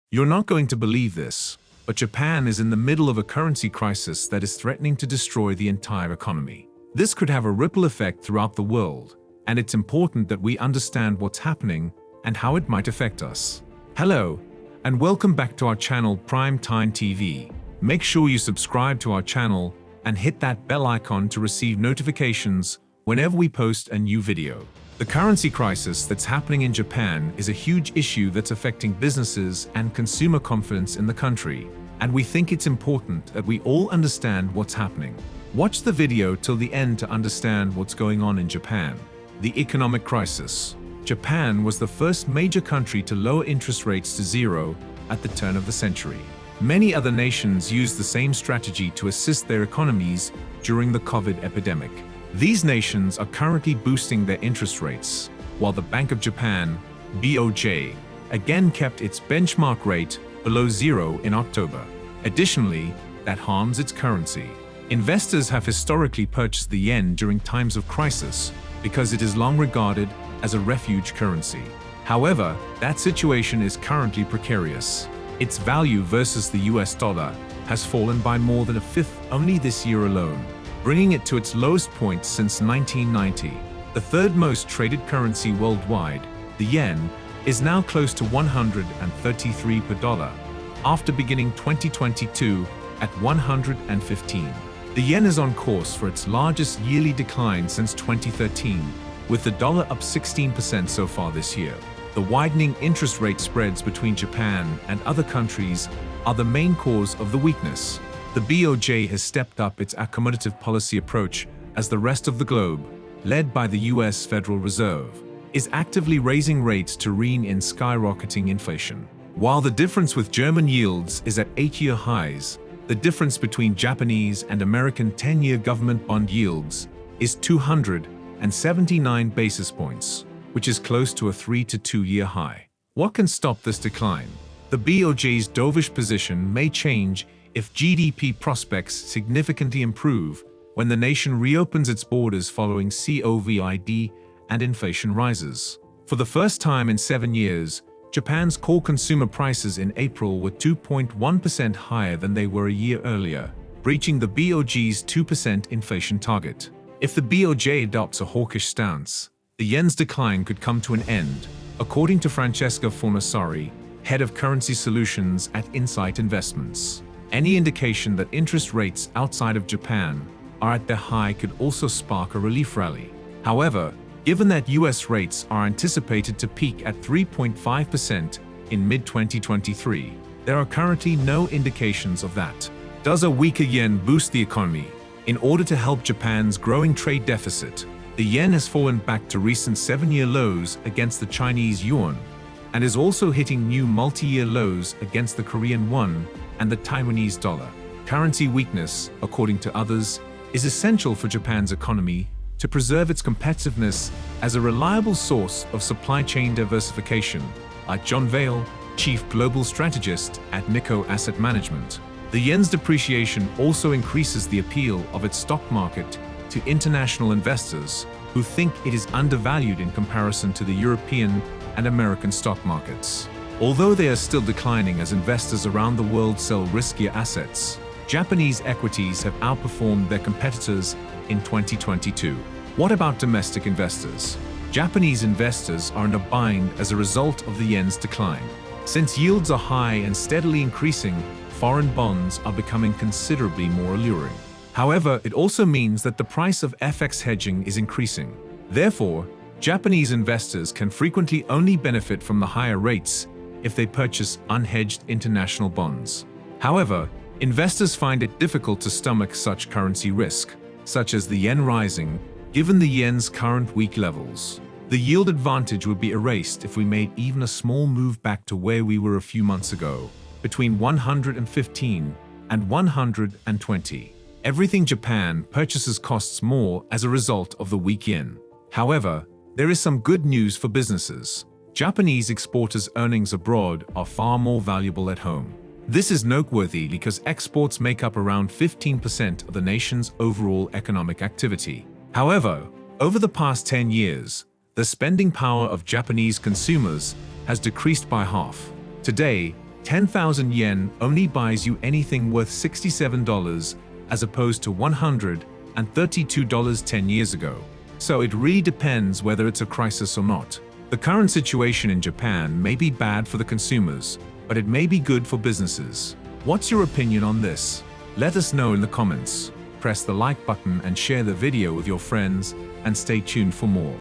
You're not going to believe this, but Japan is in the middle of a currency crisis that is threatening to destroy the entire economy. This could have a ripple effect throughout the world, and it's important that we understand what's happening and how it might affect us. Hello, and welcome back to our channel Prime Time TV. Make sure you subscribe to our channel and hit that bell icon to receive notifications whenever we post a new video. The currency crisis that's happening in Japan is a huge issue that's affecting businesses and consumer confidence in the country, and we think it's important that we all understand what's happening. Watch the video till the end to understand what's going on in Japan. The economic crisis. Japan was the first major country to lower interest rates to zero at the turn of the century. Many other nations used the same strategy to assist their economies during the COVID epidemic. These nations are currently boosting their interest rates, while the Bank of Japan, BOJ, again kept its benchmark rate below zero in October. Additionally, that harms its currency. Investors have historically purchased the yen during times of crisis because it is long regarded as a refuge currency. However, that situation is currently precarious. Its value versus the US dollar has fallen by more than a fifth only this year alone, bringing it to its lowest point since 1990. The third most traded currency worldwide, the yen, is now close to 133 per dollar, after beginning 2022 at 115. The yen is on course for its largest yearly decline since 2013, with the dollar up 16% so far this year. The widening interest rate spreads between Japan and other countries are the main cause of the weakness. The BOJ has stepped up its accommodative policy approach as the rest of the globe, led by the US Federal Reserve, is actively raising rates to rein in skyrocketing inflation. While the difference with German yields is at 8-year highs, the difference between Japanese and American 10-year government bond yields is 279 basis points, which is close to a 3- to 2-year high. What can stop this decline? The BOJ's dovish position may change if GDP prospects significantly improve when the nation reopens its borders following COVID and inflation rises. For the first time in 7 years, Japan's core consumer prices in April were 2.1% higher than they were a year earlier, breaching the BOJ's 2% inflation target. If the BOJ adopts a hawkish stance, the yen's decline could come to an end, according to Francesca Fornassari, head of currency solutions at Insight Investments. Any indication that interest rates outside of Japan are at their high could also spark a relief rally. However, given that US rates are anticipated to peak at 3.5% in mid-2023, there are currently no indications of that. Does a weaker yen boost the economy? In order to help Japan's growing trade deficit, the yen has fallen back to recent 7-year lows against the Chinese yuan, and is also hitting new multi-year lows against the Korean won and the Taiwanese dollar. Currency weakness, according to others, is essential for Japan's economy to preserve its competitiveness as a reliable source of supply chain diversification, like John Vale, chief global strategist at Nikko Asset Management. The yen's depreciation also increases the appeal of its stock market to international investors who think it is undervalued in comparison to the European and American stock markets. Although they are still declining as investors around the world sell riskier assets, Japanese equities have outperformed their competitors in 2022. What about domestic investors? Japanese investors are in a bind as a result of the yen's decline. Since yields are high and steadily increasing, foreign bonds are becoming considerably more alluring. However, it also means that the price of FX hedging is increasing. Therefore, Japanese investors can frequently only benefit from the higher rates if they purchase unhedged international bonds. However, investors find it difficult to stomach such currency risk, such as the yen rising, given the yen's current weak levels. The yield advantage would be erased if we made even a small move back to where we were a few months ago, between 115 and 120. Everything Japan purchases costs more as a result of the weak yen. However, there is some good news for businesses. Japanese exporters' earnings abroad are far more valuable at home. This is noteworthy because exports make up around 15% of the nation's overall economic activity. However, over the past 10 years, the spending power of Japanese consumers has decreased by half. Today, 10,000 yen only buys you anything worth $67 as opposed to $132 10 years ago. So it really depends whether it's a crisis or not. The current situation in Japan may be bad for the consumers, but it may be good for businesses. What's your opinion on this? Let us know in the comments. Press the like button and share the video with your friends, and stay tuned for more.